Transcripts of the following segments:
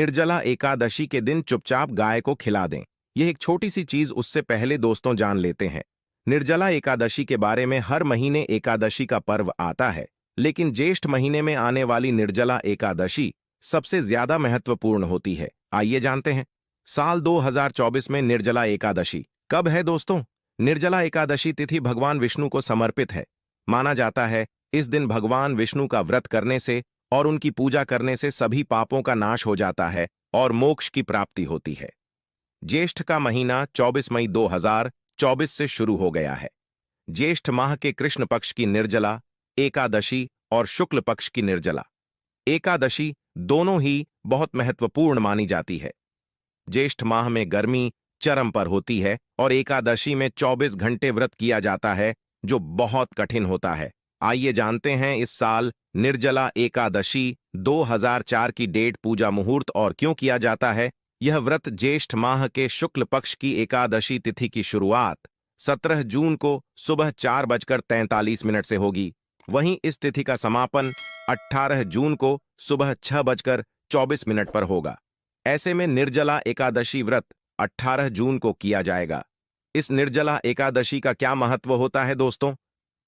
निर्जला एकादशी के दिन चुपचाप गाय को खिला दें। यह एक छोटी सी चीज, उससे पहले दोस्तों जान लेते हैं निर्जला एकादशी के बारे में। हर महीने एकादशी का पर्व आता है, लेकिन ज्येष्ठ महीने में आने वाली निर्जला एकादशी सबसे ज्यादा महत्वपूर्ण होती है। आइए जानते हैं साल 2024 में निर्जला एकादशी कब है दोस्तों। निर्जला एकादशी तिथि भगवान विष्णु को समर्पित है। माना जाता है इस दिन भगवान विष्णु का व्रत करने से और उनकी पूजा करने से सभी पापों का नाश हो जाता है और मोक्ष की प्राप्ति होती है। ज्येष्ठ का महीना 24 मई 2024 से शुरू हो गया है। ज्येष्ठ माह के कृष्ण पक्ष की निर्जला एकादशी और शुक्ल पक्ष की निर्जला एकादशी दोनों ही बहुत महत्वपूर्ण मानी जाती है। ज्येष्ठ माह में गर्मी चरम पर होती है और एकादशी में 24 घंटे व्रत किया जाता है, जो बहुत कठिन होता है। आइए जानते हैं इस साल निर्जला एकादशी 2004 की डेट, पूजा मुहूर्त और क्यों किया जाता है। यह व्रत ज्येष्ठ माह के शुक्ल पक्ष की एकादशी तिथि की शुरुआत 17 जून को सुबह 4:43 से होगी। वहीं इस तिथि का समापन 18 जून को सुबह 6:24 पर होगा। ऐसे में निर्जला एकादशी व्रत 18 जून को किया जाएगा। इस निर्जला एकादशी का क्या महत्व होता है दोस्तों।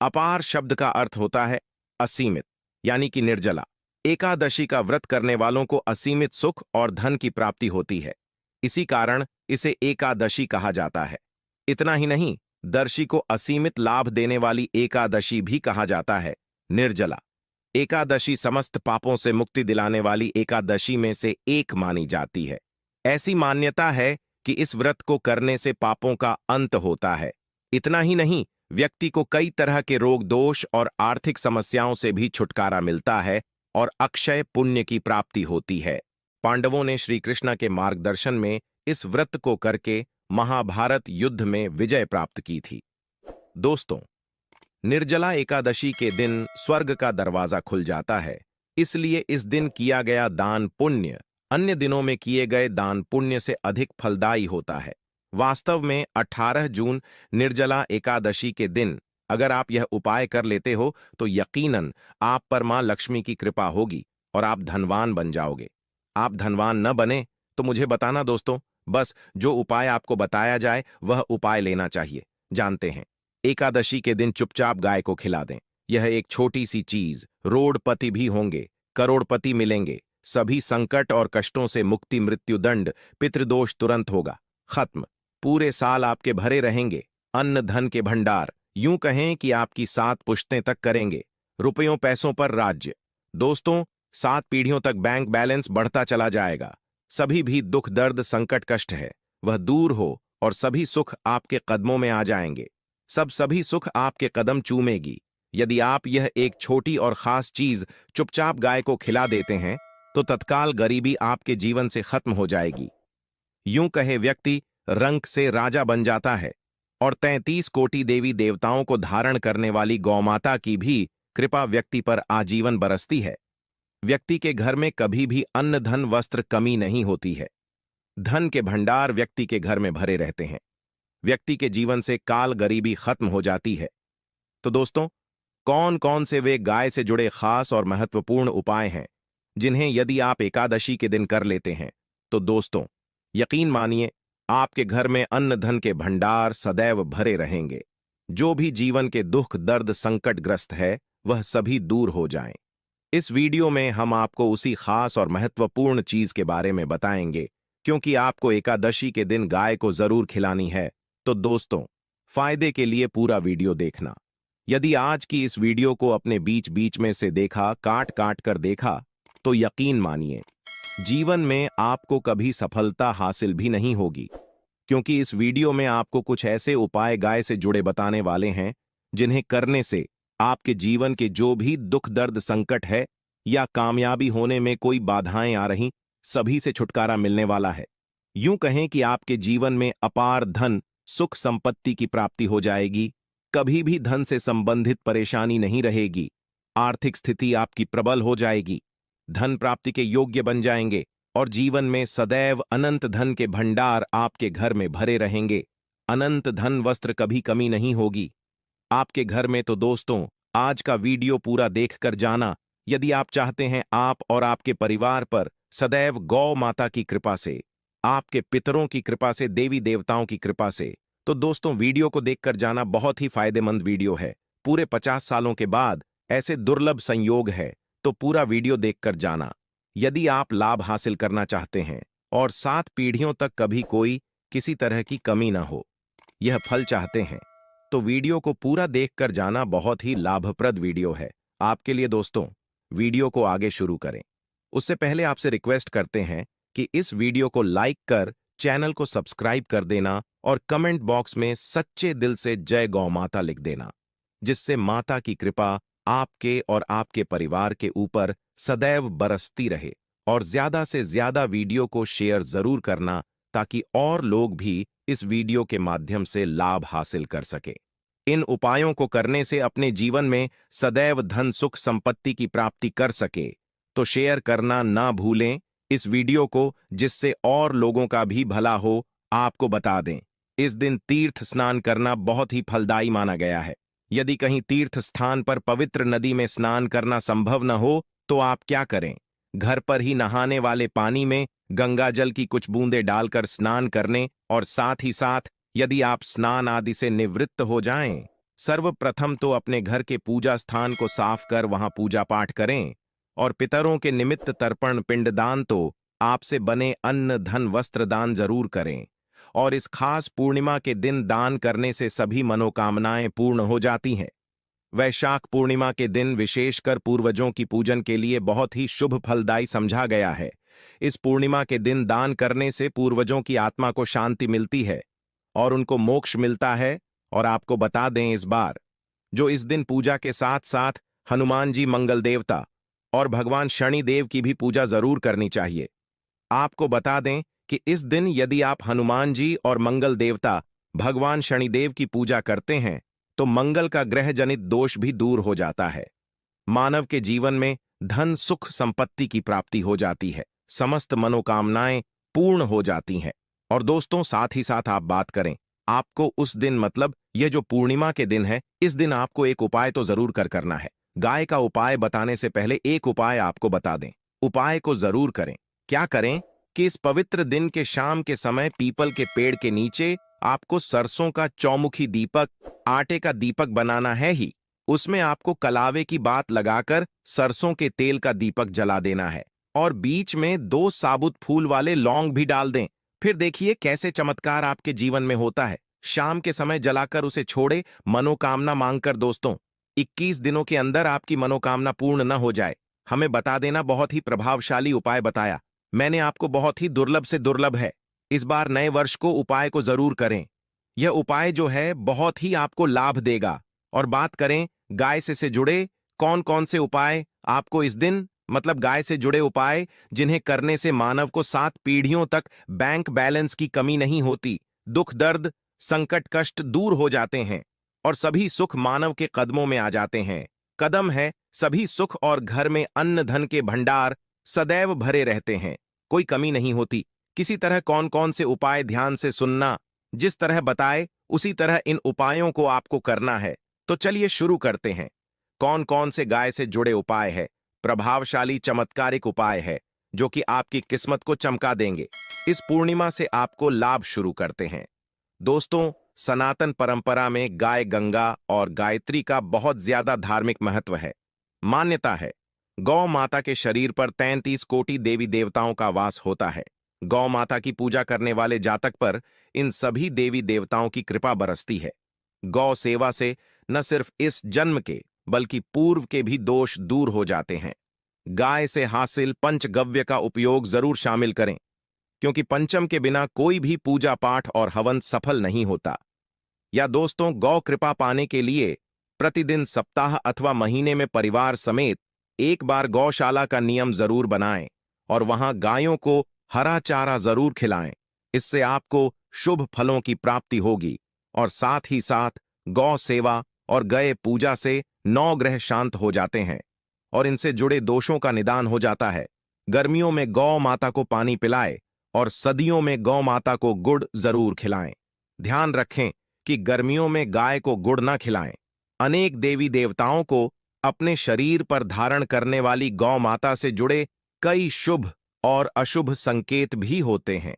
अपार शब्द का अर्थ होता है असीमित, यानी कि निर्जला एकादशी का व्रत करने वालों को असीमित सुख और धन की प्राप्ति होती है। इसी कारण इसे एकादशी कहा जाता है। इतना ही नहीं, दर्शी को असीमित लाभ देने वाली एकादशी भी कहा जाता है। निर्जला एकादशी समस्त पापों से मुक्ति दिलाने वाली एकादशी में से एक मानी जाती है। ऐसी मान्यता है कि इस व्रत को करने से पापों का अंत होता है। इतना ही नहीं, व्यक्ति को कई तरह के रोग दोष और आर्थिक समस्याओं से भी छुटकारा मिलता है और अक्षय पुण्य की प्राप्ति होती है। पांडवों ने श्री कृष्ण के मार्गदर्शन में इस व्रत को करके महाभारत युद्ध में विजय प्राप्त की थी। दोस्तों, निर्जला एकादशी के दिन स्वर्ग का दरवाजा खुल जाता है, इसलिए इस दिन किया गया दान पुण्य अन्य दिनों में किए गए दान पुण्य से अधिक फलदायी होता है। वास्तव में 18 जून निर्जला एकादशी के दिन अगर आप यह उपाय कर लेते हो तो यकीनन आप पर मां लक्ष्मी की कृपा होगी और आप धनवान बन जाओगे। आप धनवान न बने तो मुझे बताना दोस्तों, बस जो उपाय आपको बताया जाए वह उपाय लेना चाहिए। जानते हैं, एकादशी के दिन चुपचाप गाय को खिला दें। यह एक छोटी सी चीज, रोडपति भी होंगे, करोड़पति मिलेंगे, सभी संकट और कष्टों से मुक्ति, मृत्युदंड, पितृदोष तुरंत होगा खत्म। पूरे साल आपके भरे रहेंगे अन्न धन के भंडार, यूं कहें कि आपकी 7 पुश्तें तक करेंगे रुपयों पैसों पर राज्य। दोस्तों, 7 पीढ़ियों तक बैंक बैलेंस बढ़ता चला जाएगा। सभी भी दुख दर्द संकट कष्ट है वह दूर हो और सभी सुख आपके कदमों में आ जाएंगे। सभी सुख आपके कदम चूमेगी। यदि आप यह एक छोटी और खास चीज चुपचाप गाय को खिला देते हैं तो तत्काल गरीबी आपके जीवन से खत्म हो जाएगी। यूं कहे व्यक्ति रंक से राजा बन जाता है और 33 कोटि देवी देवताओं को धारण करने वाली गौमाता की भी कृपा व्यक्ति पर आजीवन बरसती है। व्यक्ति के घर में कभी भी अन्न धन वस्त्र कमी नहीं होती है। धन के भंडार व्यक्ति के घर में भरे रहते हैं। व्यक्ति के जीवन से काल गरीबी खत्म हो जाती है। तो दोस्तों, कौन कौन से वे गाय से जुड़े खास और महत्वपूर्ण उपाय हैं जिन्हें यदि आप एकादशी के दिन कर लेते हैं तो दोस्तों यकीन मानिए आपके घर में अन्न धन के भंडार सदैव भरे रहेंगे। जो भी जीवन के दुख दर्द संकटग्रस्त है वह सभी दूर हो जाएं। इस वीडियो में हम आपको उसी खास और महत्वपूर्ण चीज के बारे में बताएंगे, क्योंकि आपको एकादशी के दिन गाय को जरूर खिलानी है। तो दोस्तों, फायदे के लिए पूरा वीडियो देखना। यदि आज की इस वीडियो को अपने बीच बीच में से देखा, काट काट कर देखा, तो यकीन मानिए जीवन में आपको कभी सफलता हासिल भी नहीं होगी, क्योंकि इस वीडियो में आपको कुछ ऐसे उपाय गाय से जुड़े बताने वाले हैं जिन्हें करने से आपके जीवन के जो भी दुख दर्द संकट है या कामयाबी होने में कोई बाधाएं आ रही, सभी से छुटकारा मिलने वाला है। यूं कहें कि आपके जीवन में अपार धन सुख संपत्ति की प्राप्ति हो जाएगी। कभी भी धन से संबंधित परेशानी नहीं रहेगी। आर्थिक स्थिति आपकी प्रबल हो जाएगी। धन प्राप्ति के योग्य बन जाएंगे और जीवन में सदैव अनंत धन के भंडार आपके घर में भरे रहेंगे। अनंत धन वस्त्र कभी कमी नहीं होगी आपके घर में। तो दोस्तों, आज का वीडियो पूरा देखकर जाना। यदि आप चाहते हैं आप और आपके परिवार पर सदैव गौ माता की कृपा से, आपके पितरों की कृपा से, देवी देवताओं की कृपा से। तो दोस्तों, वीडियो को देखकर जाना बहुत ही फायदेमंद वीडियो है। पूरे 50 सालों के बाद ऐसे दुर्लभ संयोग है, तो पूरा वीडियो देखकर जाना। यदि आप लाभ हासिल करना चाहते हैं और 7 पीढ़ियों तक कभी कोई किसी तरह की कमी ना हो, यह फल चाहते हैं, तो वीडियो को पूरा देखकर जाना। बहुत ही लाभप्रद वीडियो है आपके लिए। दोस्तों, वीडियो को आगे शुरू करें उससे पहले आपसे रिक्वेस्ट करते हैं कि इस वीडियो को लाइक कर चैनल को सब्सक्राइब कर देना और कमेंट बॉक्स में सच्चे दिल से जय गौ माता लिख देना, जिससे माता की कृपा आपके और आपके परिवार के ऊपर सदैव बरसती रहे। और ज्यादा से ज्यादा वीडियो को शेयर जरूर करना, ताकि और लोग भी इस वीडियो के माध्यम से लाभ हासिल कर सके। इन उपायों को करने से अपने जीवन में सदैव धन सुख संपत्ति की प्राप्ति कर सके, तो शेयर करना ना भूलें इस वीडियो को, जिससे और लोगों का भी भला हो। आपको बता दें, इस दिन तीर्थ स्नान करना बहुत ही फलदायी माना गया है। यदि कहीं तीर्थ स्थान पर पवित्र नदी में स्नान करना संभव न हो, तो आप क्या करें, घर पर ही नहाने वाले पानी में गंगा जल की कुछ बूंदें डालकर स्नान करने, और साथ ही साथ यदि आप स्नान आदि से निवृत्त हो जाएं, सर्वप्रथम तो अपने घर के पूजा स्थान को साफ कर वहां पूजा पाठ करें, और पितरों के निमित्त तर्पण पिंडदान तो आपसे बने अन्न धन वस्त्र दान जरूर करें। और इस खास पूर्णिमा के दिन दान करने से सभी मनोकामनाएं पूर्ण हो जाती हैं। वैशाख पूर्णिमा के दिन विशेषकर पूर्वजों की पूजन के लिए बहुत ही शुभ फलदायी समझा गया है। इस पूर्णिमा के दिन दान करने से पूर्वजों की आत्मा को शांति मिलती है और उनको मोक्ष मिलता है। और आपको बता दें, इस बार जो इस दिन पूजा के साथ साथ हनुमान जी मंगल देवता और भगवान शनि देव की भी पूजा जरूर करनी चाहिए। आपको बता दें कि इस दिन यदि आप हनुमान जी और मंगल देवता भगवान शनिदेव की पूजा करते हैं, तो मंगल का ग्रह जनित दोष भी दूर हो जाता है। मानव के जीवन में धन सुख संपत्ति की प्राप्ति हो जाती है, समस्त मनोकामनाएं पूर्ण हो जाती हैं। और दोस्तों, साथ ही साथ आप बात करें, आपको उस दिन मतलब यह जो पूर्णिमा के दिन है, इस दिन आपको एक उपाय तो जरूर करना है। गाय का उपाय बताने से पहले एक उपाय आपको बता दें। उपाय को जरूर करें। क्या करें कि इस पवित्र दिन के शाम के समय पीपल के पेड़ के नीचे आपको सरसों का चौमुखी दीपक, आटे का दीपक बनाना है ही, उसमें आपको कलावे की बात लगाकर सरसों के तेल का दीपक जला देना है, और बीच में 2 साबुत फूल वाले लौंग भी डाल दें। फिर देखिए कैसे चमत्कार आपके जीवन में होता है। शाम के समय जलाकर उसे छोड़े, मनोकामना मांगकर। दोस्तों, 21 दिनों के अंदर आपकी मनोकामना पूर्ण न हो जाए, हमें बता देना। बहुत ही प्रभावशाली उपाय बताया मैंने आपको, बहुत ही दुर्लभ से दुर्लभ है। इस बार नए वर्ष को उपाय को जरूर करें। यह उपाय जो है बहुत ही आपको लाभ देगा। और बात करें गाय से जुड़े कौन कौन से उपाय आपको इस दिन, मतलब गाय से जुड़े उपाय जिन्हें करने से मानव को 7 पीढ़ियों तक बैंक बैलेंस की कमी नहीं होती, दुख दर्द संकट कष्ट दूर हो जाते हैं और सभी सुख मानव के कदमों में आ जाते हैं। कदम है सभी सुख, और घर में अन्न धन के भंडार सदैव भरे रहते हैं, कोई कमी नहीं होती। किसी तरह कौन कौन से उपाय ध्यान से सुनना, जिस तरह बताए उसी तरह इन उपायों को आपको करना है। तो चलिए शुरू करते हैं। कौन कौन से गाय से जुड़े उपाय है, प्रभावशाली चमत्कारिक उपाय है जो कि आपकी किस्मत को चमका देंगे। इस पूर्णिमा से आपको लाभ शुरू करते हैं। दोस्तों, सनातन परंपरा में गाय गंगा और गायत्री का बहुत ज्यादा धार्मिक महत्व है। मान्यता है गौ माता के शरीर पर 33 कोटि देवी देवताओं का वास होता है। गौ माता की पूजा करने वाले जातक पर इन सभी देवी देवताओं की कृपा बरसती है। गौ सेवा से न सिर्फ इस जन्म के बल्कि पूर्व के भी दोष दूर हो जाते हैं। गाय से हासिल पंचगव्य का उपयोग जरूर शामिल करें, क्योंकि पंचम के बिना कोई भी पूजा पाठ और हवन सफल नहीं होता। या दोस्तों, गौ कृपा पाने के लिए प्रतिदिन, सप्ताह अथवा महीने में परिवार समेत एक बार गौशाला का नियम जरूर बनाएं और वहां गायों को हरा चारा जरूर खिलाएं। इससे आपको शुभ फलों की प्राप्ति होगी। और साथ ही साथ गौ सेवा और गए पूजा से 9 ग्रह शांत हो जाते हैं और इनसे जुड़े दोषों का निदान हो जाता है। गर्मियों में गौ माता को पानी पिलाएं और सर्दियों में गौ माता को गुड़ जरूर खिलाएं। ध्यान रखें कि गर्मियों में गाय को गुड़ ना खिलाएं। अनेक देवी देवताओं को अपने शरीर पर धारण करने वाली गौ माता से जुड़े कई शुभ और अशुभ संकेत भी होते हैं।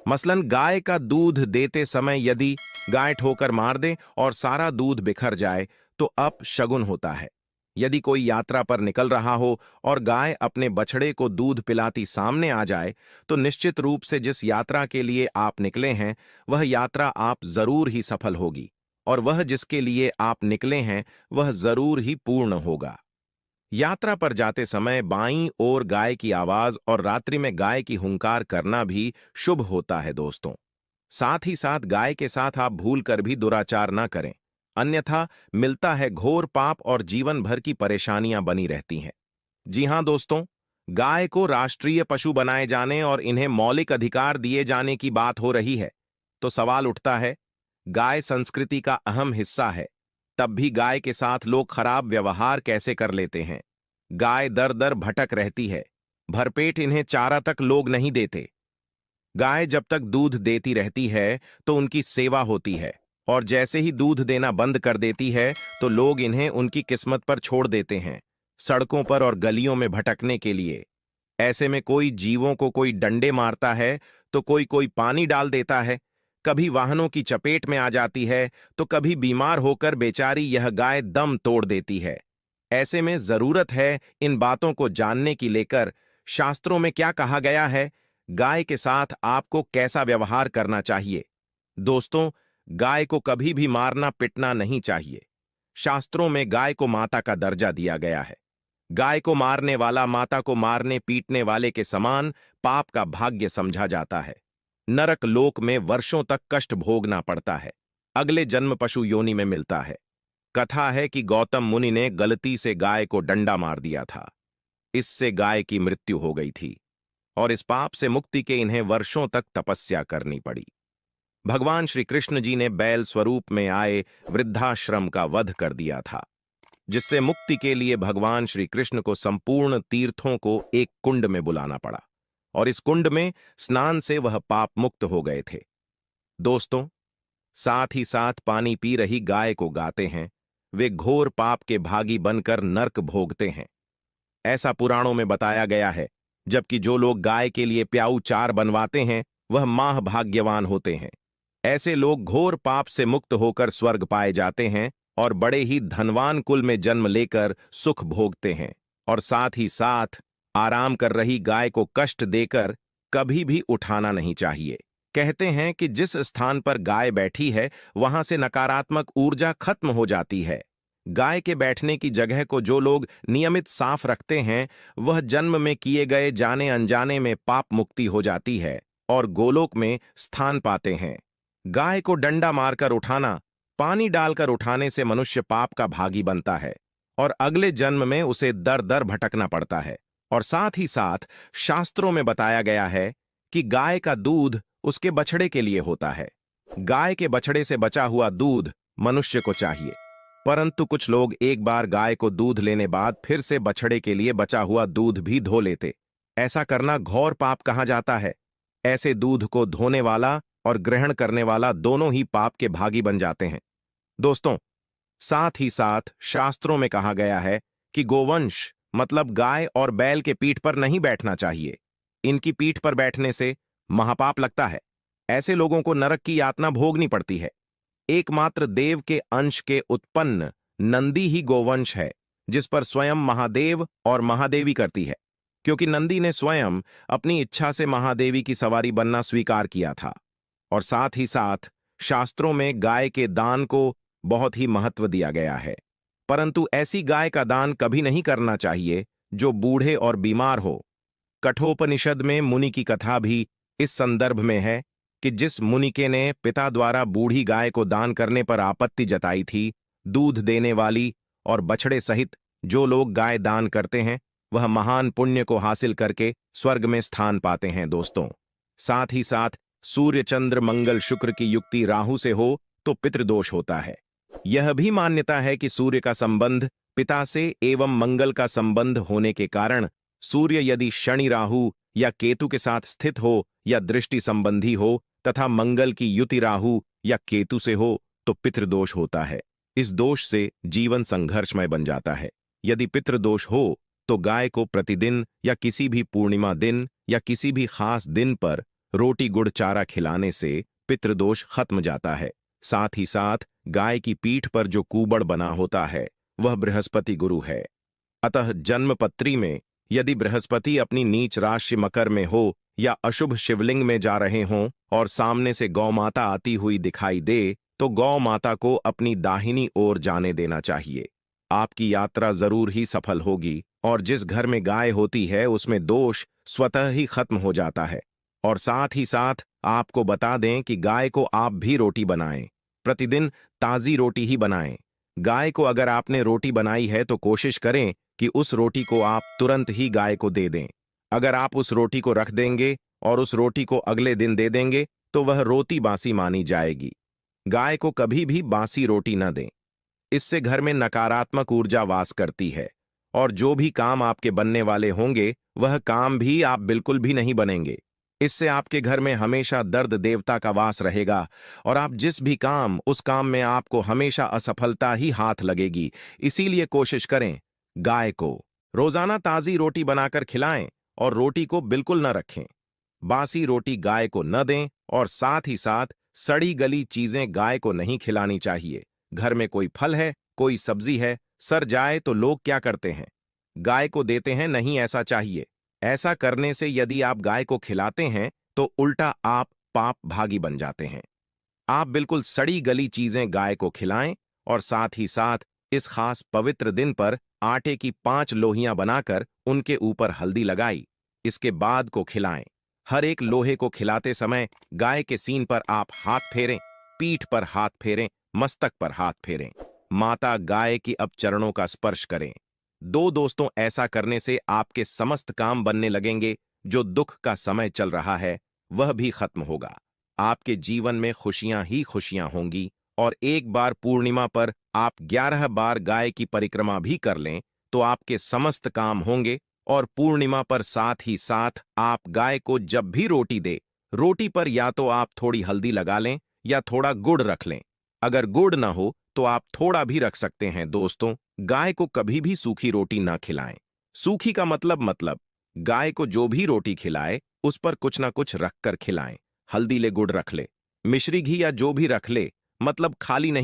मसलन गाय का दूध देते समय यदि गाय ठोकर मार दे और सारा दूध बिखर जाए तो अपशगुन होता है। यदि कोई यात्रा पर निकल रहा हो और गाय अपने बछड़े को दूध पिलाती सामने आ जाए तो निश्चित रूप से जिस यात्रा के लिए आप निकले हैं वह यात्रा आप जरूर ही सफल होगी और वह जिसके लिए आप निकले हैं वह जरूर ही पूर्ण होगा। यात्रा पर जाते समय बाईं ओर गाय की आवाज और रात्रि में गाय की हुंकार करना भी शुभ होता है दोस्तों। साथ ही साथ गाय के साथ आप भूल कर भी दुराचार ना करें, अन्यथा मिलता है घोर पाप और जीवन भर की परेशानियां बनी रहती हैं। जी हां दोस्तों, गाय को राष्ट्रीय पशु बनाए जाने और इन्हें मौलिक अधिकार दिए जाने की बात हो रही है तो सवाल उठता है, गाय संस्कृति का अहम हिस्सा है, तब भी गाय के साथ लोग खराब व्यवहार कैसे कर लेते हैं। गाय दर दर भटक रहती है, भरपेट इन्हें चारा तक लोग नहीं देते। गाय जब तक दूध देती रहती है तो उनकी सेवा होती है और जैसे ही दूध देना बंद कर देती है तो लोग इन्हें उनकी किस्मत पर छोड़ देते हैं, सड़कों पर और गलियों में भटकने के लिए। ऐसे में कोई जीवों को कोई डंडे मारता है तो कोई कोई पानी डाल देता है, कभी वाहनों की चपेट में आ जाती है तो कभी बीमार होकर बेचारी यह गाय दम तोड़ देती है। ऐसे में जरूरत है इन बातों को जानने की लेकर शास्त्रों में क्या कहा गया है, गाय के साथ आपको कैसा व्यवहार करना चाहिए। दोस्तों, गाय को कभी भी मारना पिटना नहीं चाहिए। शास्त्रों में गाय को माता का दर्जा दिया गया है। गाय को मारने वाला माता को मारने पीटने वाले के समान पाप का भाग्य समझा जाता है। नरक लोक में वर्षों तक कष्ट भोगना पड़ता है, अगले जन्म पशु योनि में मिलता है। कथा है कि गौतम मुनि ने गलती से गाय को डंडा मार दिया था, इससे गाय की मृत्यु हो गई थी और इस पाप से मुक्ति के इन्हें वर्षों तक तपस्या करनी पड़ी। भगवान श्री कृष्ण जी ने बैल स्वरूप में आए वृद्धाश्रम का वध कर दिया था, जिससे मुक्ति के लिए भगवान श्री कृष्ण को संपूर्ण तीर्थों को एक कुंड में बुलाना पड़ा और इस कुंड में स्नान से वह पाप मुक्त हो गए थे। दोस्तों, साथ ही साथ पानी पी रही गाय को गाते हैं, वे घोर पाप के भागी बनकर नर्क भोगते हैं। ऐसा पुराणों में बताया गया है, जबकि जो लोग गाय के लिए प्याऊ चार बनवाते हैं वह माह भाग्यवान होते हैं। ऐसे लोग घोर पाप से मुक्त होकर स्वर्ग पाए जाते हैं और बड़े ही धनवान कुल में जन्म लेकर सुख भोगते हैं और साथ ही साथ आराम कर रही गाय को कष्ट देकर कभी भी उठाना नहीं चाहिए। कहते हैं कि जिस स्थान पर गाय बैठी है वहां से नकारात्मक ऊर्जा खत्म हो जाती है। गाय के बैठने की जगह को जो लोग नियमित साफ रखते हैं वह जन्म में किए गए जाने अनजाने में पाप मुक्ति हो जाती है और गोलोक में स्थान पाते हैं। गाय को डंडा मारकर उठाना, पानी डालकर उठाने से मनुष्य पाप का भागी बनता है और अगले जन्म में उसे दर दर भटकना पड़ता है। और साथ ही साथ शास्त्रों में बताया गया है कि गाय का दूध उसके बछड़े के लिए होता है। गाय के बछड़े से बचा हुआ दूध मनुष्य को चाहिए, परंतु कुछ लोग एक बार गाय को दूध लेने बाद फिर से बछड़े के लिए बचा हुआ दूध भी धो लेते। ऐसा करना घोर पाप कहा जाता है। ऐसे दूध को धोने वाला और ग्रहण करने वाला दोनों ही पाप के भागी बन जाते हैं। दोस्तों, साथ ही साथ शास्त्रों में कहा गया है कि गोवंश मतलब गाय और बैल के पीठ पर नहीं बैठना चाहिए। इनकी पीठ पर बैठने से महापाप लगता है। ऐसे लोगों को नरक की यातना भोगनी पड़ती है। एकमात्र देव के अंश के उत्पन्न नंदी ही गोवंश है, जिस पर स्वयं महादेव और महादेवी करती है, क्योंकि नंदी ने स्वयं अपनी इच्छा से महादेवी की सवारी बनना स्वीकार किया था। और साथ ही साथ शास्त्रों में गाय के दान को बहुत ही महत्व दिया गया है, परंतु ऐसी गाय का दान कभी नहीं करना चाहिए जो बूढ़े और बीमार हो। कठोपनिषद में मुनि की कथा भी इस संदर्भ में है कि जिस मुनिके ने पिता द्वारा बूढ़ी गाय को दान करने पर आपत्ति जताई थी, दूध देने वाली और बछड़े सहित जो लोग गाय दान करते हैं वह महान पुण्य को हासिल करके स्वर्ग में स्थान पाते हैं। दोस्तों, साथ ही साथ सूर्य चंद्र मंगल शुक्र की युक्ति राहु से हो तो पितृदोष होता है। यह भी मान्यता है कि सूर्य का संबंध पिता से एवं मंगल का संबंध होने के कारण सूर्य यदि शनि राहु या केतु के साथ स्थित हो या दृष्टि संबंधी हो तथा मंगल की युति राहु या केतु से हो तो पितृदोष होता है। इस दोष से जीवन संघर्षमय बन जाता है। यदि पितृदोष हो तो गाय को प्रतिदिन या किसी भी पूर्णिमा दिन या किसी भी खास दिन पर रोटी गुड़ चारा खिलाने से पितृदोष खत्म जाता है। साथ ही साथ गाय की पीठ पर जो कूबड़ बना होता है वह बृहस्पति गुरु है। अतः जन्मपत्री में यदि बृहस्पति अपनी नीच राशि मकर में हो या अशुभ शिवलिंग में जा रहे हों और सामने से गौ माता आती हुई दिखाई दे तो गौ माता को अपनी दाहिनी ओर जाने देना चाहिए। आपकी यात्रा जरूर ही सफल होगी और जिस घर में गाय होती है उसमें दोष स्वतः ही खत्म हो जाता है। और साथ ही साथ आपको बता दें कि गाय को आप भी रोटी बनाएं, प्रतिदिन ताजी रोटी ही बनाएं। गाय को अगर आपने रोटी बनाई है तो कोशिश करें कि उस रोटी को आप तुरंत ही गाय को दे दें। अगर आप उस रोटी को रख देंगे और उस रोटी को अगले दिन दे देंगे तो वह रोटी बासी मानी जाएगी। गाय को कभी भी बासी रोटी न दें, इससे घर में नकारात्मक ऊर्जा वास करती है और जो भी काम आपके बनने वाले होंगे वह काम भी आप बिल्कुल भी नहीं बनेंगे। इससे आपके घर में हमेशा दर्द देवता का वास रहेगा और आप जिस भी काम उस काम में आपको हमेशा असफलता ही हाथ लगेगी। इसीलिए कोशिश करें गाय को रोजाना ताजी रोटी बनाकर खिलाएं और रोटी को बिल्कुल न रखें। बासी रोटी गाय को न दें और साथ ही साथ सड़ी गली चीजें गाय को नहीं खिलानी चाहिए। घर में कोई फल है, कोई सब्जी है, सड़ जाए तो लोग क्या करते हैं, गाय को देते हैं, नहीं ऐसा चाहिए। ऐसा करने से यदि आप गाय को खिलाते हैं तो उल्टा आप पाप भागी बन जाते हैं। आप बिल्कुल सड़ी गली चीजें गाय को खिलाएं और साथ ही साथ इस खास पवित्र दिन पर आटे की 5 लोहियां बनाकर उनके ऊपर हल्दी लगाई, इसके बाद को खिलाएं। हर एक लोहे को खिलाते समय गाय के सीन पर आप हाथ फेरें, पीठ पर हाथ फेरें, मस्तक पर हाथ फेरें। माता गाय की अब चरणों का स्पर्श करें। दोस्तों, ऐसा करने से आपके समस्त काम बनने लगेंगे। जो दुख का समय चल रहा है वह भी खत्म होगा। आपके जीवन में खुशियां ही खुशियां होंगी। और एक बार पूर्णिमा पर आप 11 बार गाय की परिक्रमा भी कर लें तो आपके समस्त काम होंगे। और पूर्णिमा पर साथ ही साथ आप गाय को जब भी रोटी दे, रोटी पर या तो आप थोड़ी हल्दी लगा लें या थोड़ा गुड़ रख लें। अगर गुड़ ना हो तो आप थोड़ा भी रख सकते हैं। दोस्तों, गाय को कभी भी सूखी रोटी ना खिलाएं। सूखी का मतलब गाय को जो भी रोटी खिलाए उस पर कुछ ना कुछ रखकर खिलाएं। हल्दी ले, गुड़ रख ले, मिश्री घी या जो भी रख ले, मतलब खाली नहीं।